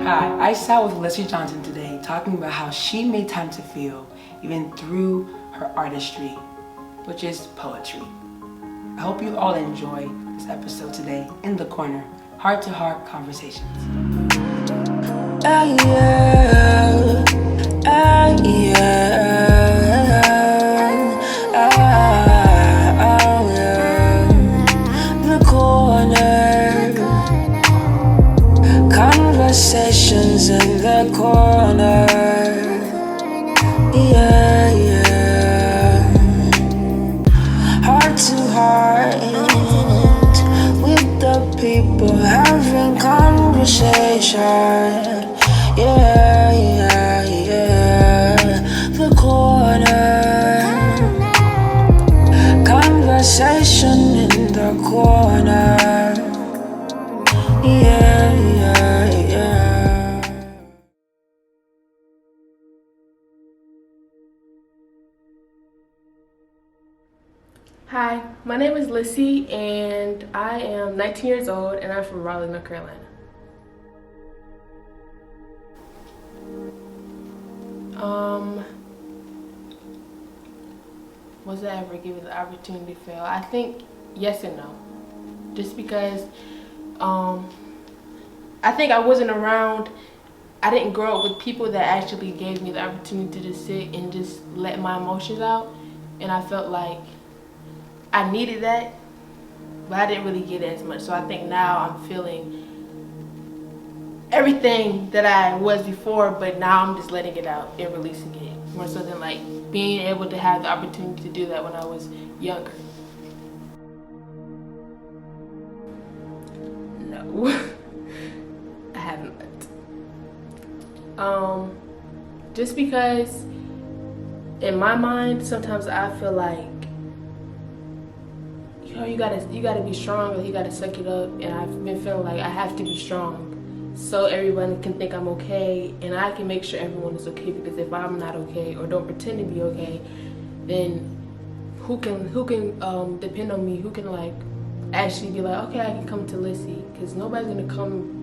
Hi, I sat with Lyssy Johnson today talking about how she made time to feel even through her artistry, which is poetry. I hope you all enjoy this episode today in the corner, heart-to-heart conversations. The corner, conversations in the corner. Heart to heart with the people having conversation. The corner, conversation in the corner. Hi, my name is Lyssy and I am 19 years old and I'm from Raleigh, North Carolina. Was I ever given the opportunity to fail? I think yes and no. Just because I think I wasn't around, I didn't grow up with people that actually gave me the opportunity to sit and just let my emotions out, and I felt like I needed that, but I didn't really get it as much. So I think now I'm feeling everything that I was before, but now I'm just letting it out and releasing it. More so than like being able to have the opportunity to do that when I was younger. No, I haven't. Just because in my mind, sometimes I feel like, you gotta be strong, or you gotta suck it up, and I've been feeling like I have to be strong so everyone can think I'm okay and I can make sure everyone is okay, because if I'm not okay or don't pretend to be okay, then who can depend on me, who can like actually be like, okay, I can come to Lyssy, because nobody's gonna come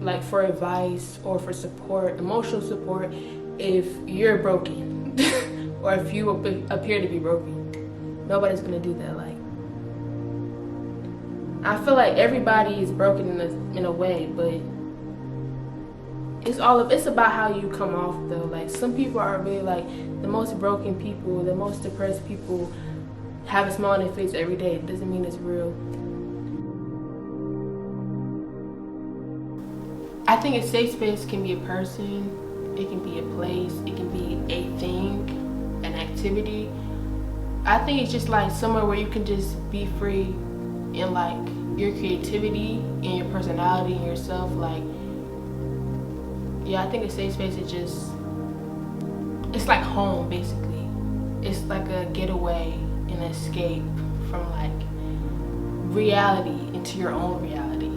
like for advice or for support, emotional support, if you're broken or if you appear to be broken. Nobody's gonna do that. Like, I feel like everybody is broken in a way, but it's about how you come off though. Like, some people are really like the most broken people, the most depressed people have a smile on their face every day. It doesn't mean it's real. I think a safe space can be a person, it can be a place, it can be a thing, an activity. I think it's just like somewhere where you can just be free in like your creativity and your personality and yourself. Like, yeah, I think a safe space is just, it's like home basically. It's like a getaway and escape from like reality into your own reality.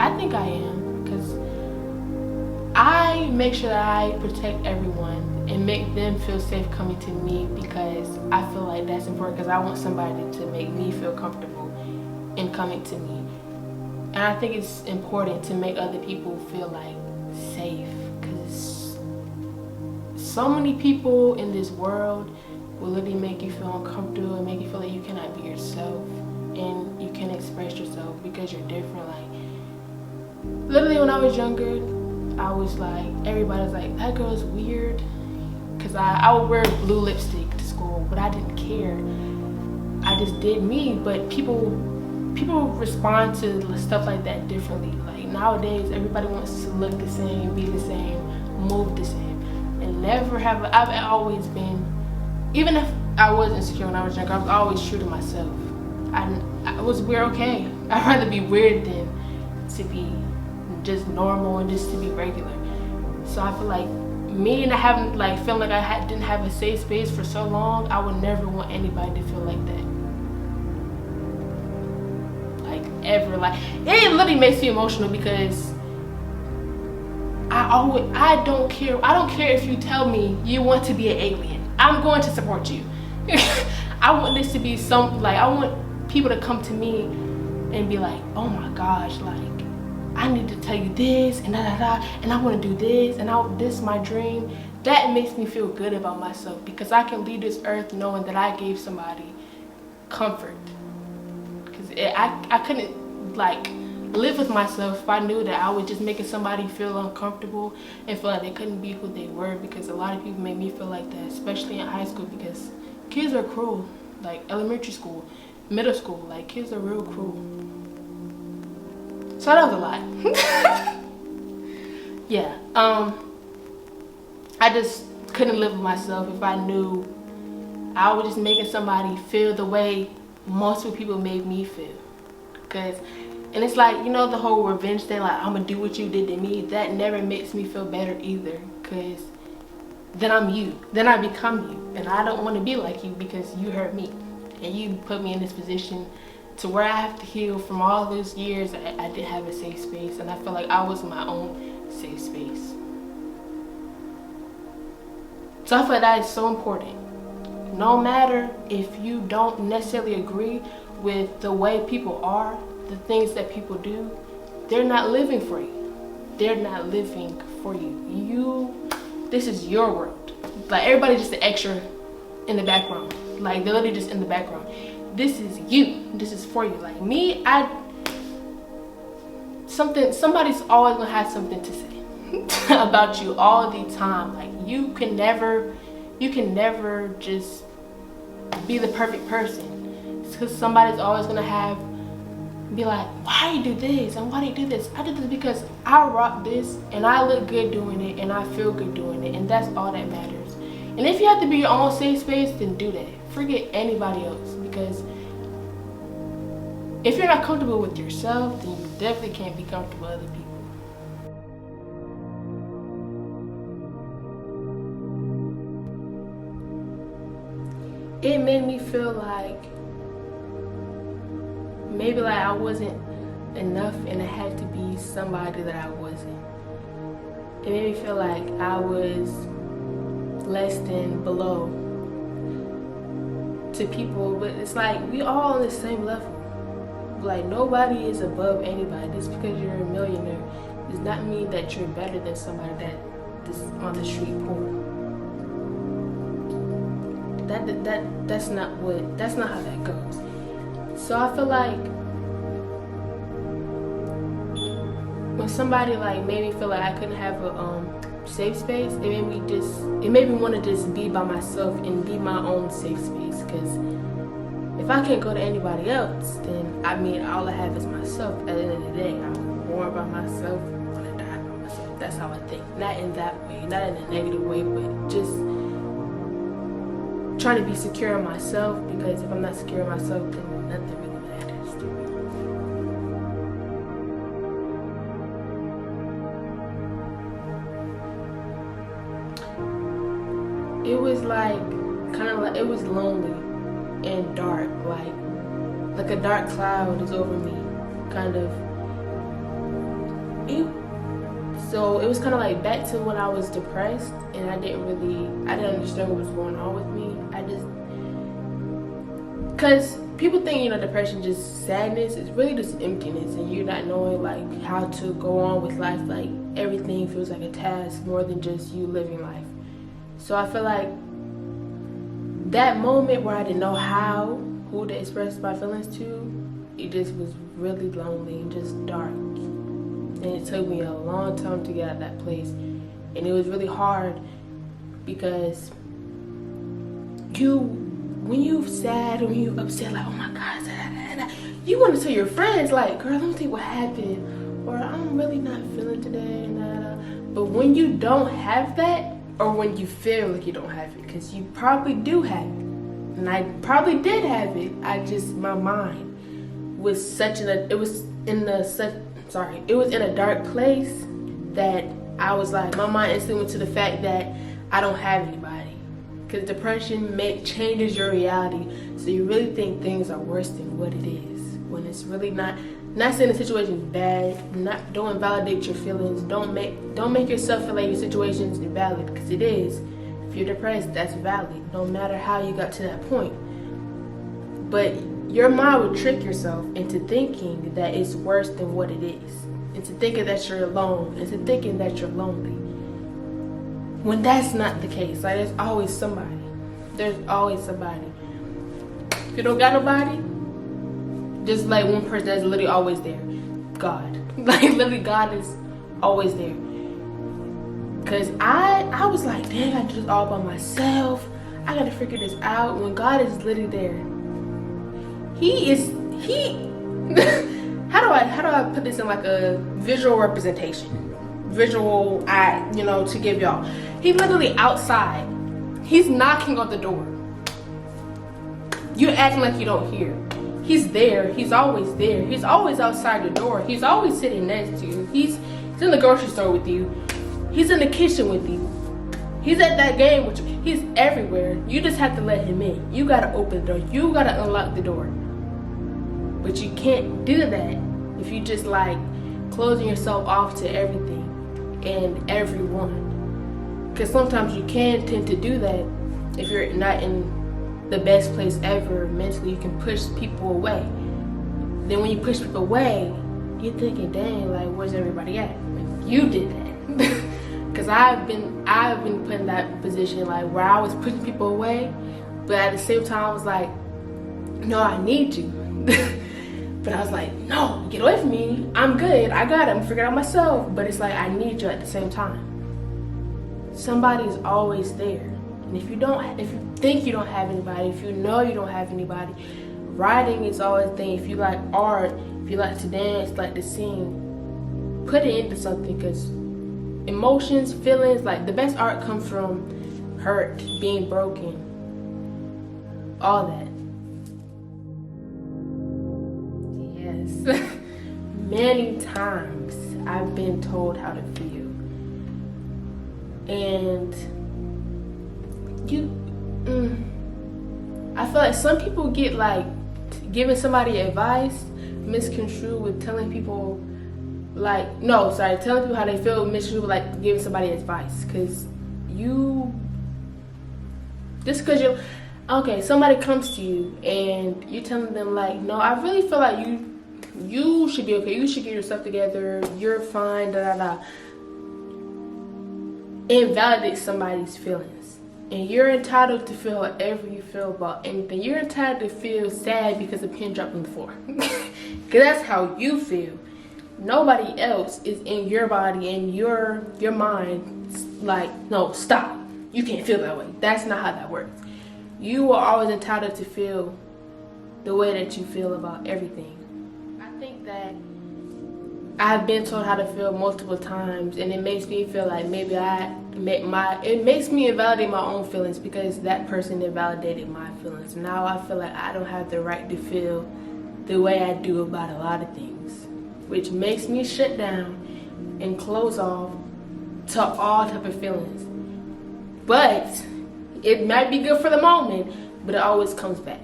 I think I am, because I make sure that I protect everyone and make them feel safe coming to me, because I feel like that's important, because I want somebody to make me feel comfortable in coming to me. And I think it's important to make other people feel like safe, because so many people in this world will literally make you feel uncomfortable and make you feel like you cannot be yourself and you can't express yourself because you're different. Like, literally when I was younger, I was like, everybody was like, that girl's weird, because I would wear blue lipstick to school, but I didn't care. I just did me. But people respond to stuff like that differently. Like, nowadays, everybody wants to look the same, be the same, move the same, and I've always been, even if I was insecure when I was younger, I was always true to myself. I was weird, okay. I'd rather be weird than to be just normal and just to be regular. So I feel like me and having like feeling like I didn't have a safe space for so long, I would never want anybody to feel like that. Like, ever. Like, it literally makes me emotional, because I don't care if you tell me you want to be an alien. I'm going to support you. I want this to be I want people to come to me and be like, oh my gosh, like, I need to tell you this, and and I want to do this, and this is my dream. That makes me feel good about myself, because I can leave this earth knowing that I gave somebody comfort. Because I couldn't, like, live with myself if I knew that I was just making somebody feel uncomfortable and feel like they couldn't be who they were, because a lot of people make me feel like that, especially in high school, because kids are cruel. Like elementary school, middle school, like kids are real cruel. So that was a lot. Yeah, I just couldn't live with myself if I knew I was just making somebody feel the way most people made me feel. And it's like, you know, the whole revenge thing, like, I'm gonna do what you did to me, that never makes me feel better either, because then I'm you, then I become you, and I don't want to be like you, because you hurt me and you put me in this position to where I have to heal from all those years I didn't have a safe space, and I feel like I was my own safe space. So I feel like that is so important. No matter if you don't necessarily agree with the way people are, the things that people do, they're not living for you. They're not living for you. This is your world. Like, everybody's just an extra in the background. Like, they're literally just in the background. This is you. This is for you. Like me, somebody's always gonna have something to say about you all the time. Like, you can never just be the perfect person. It's because somebody's always gonna be like, why you do this and why do you do this? I did this because I rock this and I look good doing it and I feel good doing it, and that's all that matters. And if you have to be your own safe space, then do that. Forget anybody else, because if you're not comfortable with yourself, then you definitely can't be comfortable with other people. It made me feel like maybe like I wasn't enough and I had to be somebody that I wasn't. It made me feel like I was less than below to people, but it's like we all on the same level. Like, nobody is above anybody. Just because you're a millionaire does not mean that you're better than somebody that's on the street poor. That's not how that goes. So I feel like when somebody like made me feel like I couldn't have a safe space, it made me want to just be by myself and be my own safe space. Because if I can't go to anybody else, then I mean, all I have is myself. At the end of the day, I'm born by myself, I'm gonna die by myself. That's how I think. Not in that way, not in a negative way, but just trying to be secure in myself, because if I'm not secure in myself, then nothing really matters to me. It was like, kind of like, it was lonely and dark, like a dark cloud is over me, kind of. So it was kind of like back to when I was depressed and I didn't understand what was going on with me. Because people think, you know, depression just sadness. It's really just emptiness, and you're not knowing like how to go on with life. Like, everything feels like a task more than just you living life. So I feel like that moment where I didn't know who to express my feelings to, it just was really lonely and just dark. And it took me a long time to get out of that place. And it was really hard, because when you sad or when you upset, like, oh my God, you want to tell your friends, like, girl, let me tell you what happened, or I'm really not feeling today, But when you don't have that, or when you feel like you don't have it, because you probably do have it, and I probably did have it, my mind was it was in a dark place that I was like, my mind instantly went to the fact that I don't have anybody. Because depression changes your reality, so you really think things are worse than what it is, when it's really not. Not saying the situation is bad. Don't invalidate your feelings. Don't make yourself feel like your situation is invalid, because it is. If you're depressed, that's valid, no matter how you got to that point. But your mind would trick yourself into thinking that it's worse than what it is, into thinking that you're alone, into thinking that you're lonely, when that's not the case. Like, there's always somebody. If you don't got nobody, just like one person that's literally always there, God. Like, literally, God is always there. Because I was like, dang, I do this all by myself. I gotta figure this out. When God is literally there, he how do I put this in like a visual representation, to give y'all. He literally outside. He's knocking on the door. You're acting like you don't hear. He's there. He's always there. He's always outside the door. He's always sitting next to you. He's in the grocery store with you. He's in the kitchen with you. He's at that game with you. He's everywhere. You just have to let him in. You gotta open the door. You gotta unlock the door. But you can't do that if you just like closing yourself off to everything and everyone. Because sometimes you can tend to do that if you're not in the best place ever mentally. You can push people away. Then when you push people away, you're thinking, dang, like, where's everybody at? Like, you did that. Because I've been put in that position, like, where I was pushing people away, but at the same time I was like, no, I need you. But I was like, no, get away from me. I'm good. I got it. I'm figuring it out myself. But it's like, I need you at the same time. Somebody's always there. And if you think you don't have anybody, if you know you don't have anybody, writing is always a thing. If you like art, if you like to dance, like to sing, put it into something, because emotions, feelings, like the best art comes from hurt, being broken, all that. Yes. Many times I've been told how to feel. And I feel like some people get like giving somebody advice misconstrued with telling people telling people how they feel misconstrued with like giving somebody advice. Because somebody comes to you and you're telling them like, no, I really feel like you should be okay, you should get yourself together, you're fine, invalidate somebody's feelings. And you're entitled to feel whatever you feel about anything. You're entitled to feel sad because a pin dropped on the floor. Because that's how you feel. Nobody else is in your body and your mind like, no, stop. You can't feel that way. That's not how that works. You are always entitled to feel the way that you feel about everything. I think that I've been told how to feel multiple times, and it makes me feel like maybe it makes me invalidate my own feelings because that person invalidated my feelings. Now I feel like I don't have the right to feel the way I do about a lot of things, which makes me shut down and close off to all type of feelings. But it might be good for the moment, but it always comes back.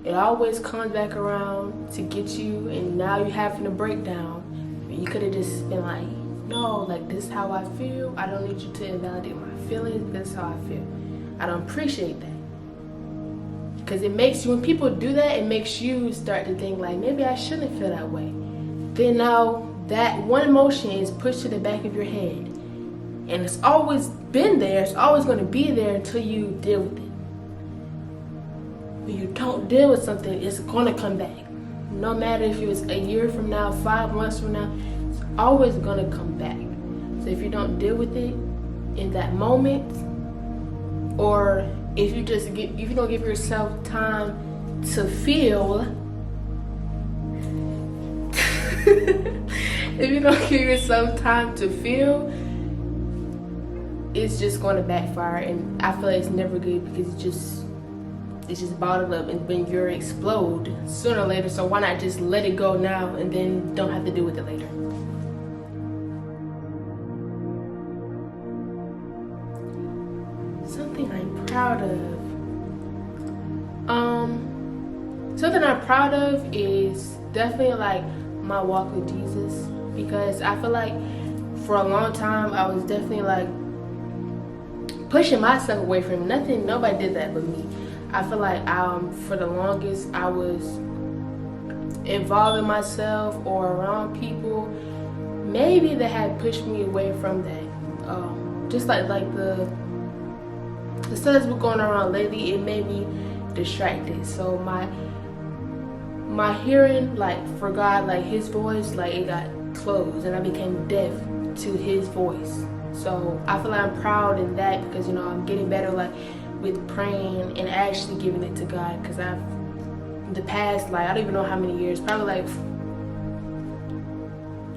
It always comes back around to get you, and now you're having a breakdown. You could have just been like, no, like, this is how I feel. I don't need you to invalidate my feelings. This is how I feel. I don't appreciate that. Because it makes you, when people do that, it makes you start to think like, maybe I shouldn't feel that way. Then now that one emotion is pushed to the back of your head. And it's always been there. It's always going to be there until you deal with it. When you don't deal with something, it's going to come back. No matter if it was a year from now, 5 months from now, it's always gonna come back. So if you don't deal with it in that moment, or if you don't give yourself time to feel, if you don't give yourself time to feel, it's just going to backfire. And I feel like it's never good because it's just bottled up, and when you explode sooner or later. So why not just let it go now and then don't have to deal with it later? Something I'm proud of. Something I'm proud of is definitely like my walk with Jesus, because I feel like for a long time I was definitely like pushing myself away from him. Nobody did that but me. I feel like for the longest I was involving myself or around people, maybe that had pushed me away from that. Just like the stuff that's been going around lately, it made me distracted. So my hearing, like, for God, like his voice, like it got closed, and I became deaf to his voice. So I feel like I'm proud in that, because I'm getting better, like, with praying and actually giving it to God. Because I've, in the past, like, I don't even know how many years, probably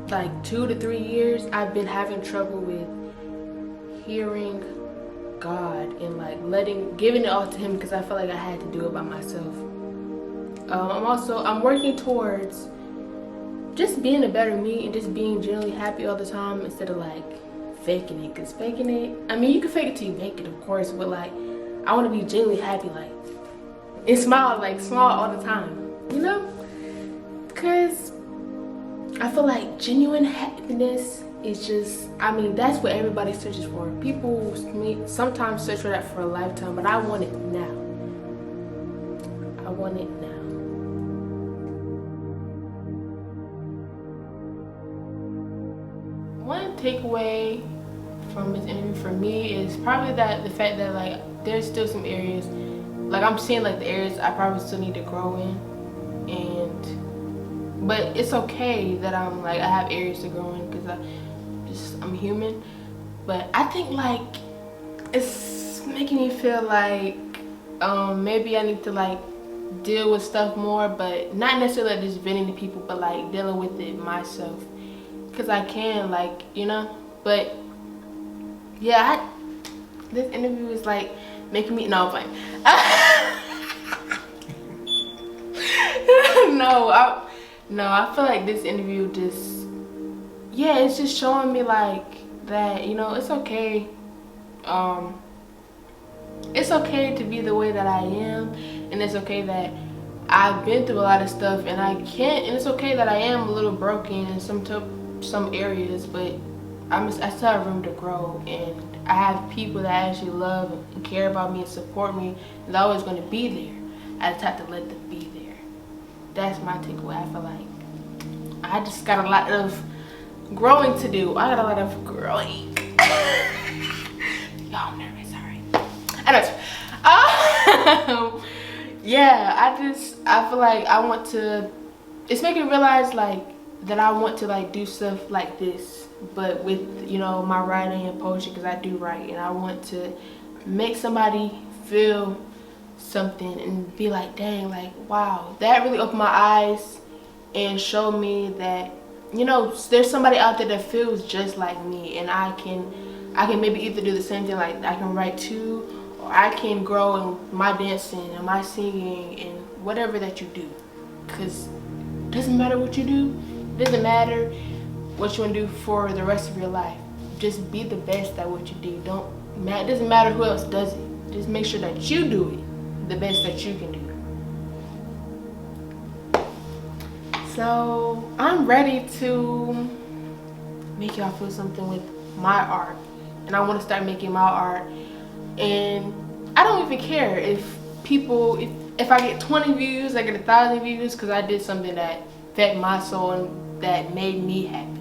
like 2 to 3 years, I've been having trouble with hearing God and like giving it all to him, because I felt like I had to do it by myself. I'm working towards just being a better me and just being genuinely happy all the time, instead of like faking it. Because faking it, I mean, you can fake it till you make it, of course, but like I want to be genuinely happy, like, and smile all the time, because I feel like genuine happiness is just, I mean, that's what everybody searches for. People sometimes search for that for a lifetime, but I want it now. I want it now. One takeaway from this interview for me is probably the fact that like there's still some areas, like I'm seeing like the areas I probably still need to grow in, but it's okay that I have areas to grow in, because I'm human. But I think like it's making me feel like maybe I need to like deal with stuff more, but not necessarily just venting to people, but like dealing with it myself, because I can, like, but yeah, this interview is like making me, no, I'm fine. I feel like this interview just, yeah, it's just showing me like that, it's okay. It's okay to be the way that I am, and it's okay that I've been through a lot of stuff, and and it's okay that I am a little broken in some areas, but I still have room to grow, and I have people that actually love and care about me and support me, and they're always going to be there. I just have to let them be there. That's my takeaway. I feel like I just got a lot of growing to do. I got a lot of growing. Y'all, I'm nervous, sorry. Yeah, I feel like I want to, it's making me realize like that I want to like do stuff like this, but with my writing and poetry, because I do write, and I want to make somebody feel something and be like, dang, like, wow, that really opened my eyes and showed me that there's somebody out there that feels just like me, and I can maybe either do the same thing, like I can write too, or I can grow in my dancing and my singing and whatever that you do, because it doesn't matter what you do. It doesn't matter what you want to do for the rest of your life. Just be the best at what you do. It doesn't matter who else does it. Just make sure that you do it the best that you can do. So I'm ready to make y'all feel something with my art, and I want to start making my art, and I don't even care if I get 20 views, I get 1,000 views, because I did something that fed my soul and that made me happy.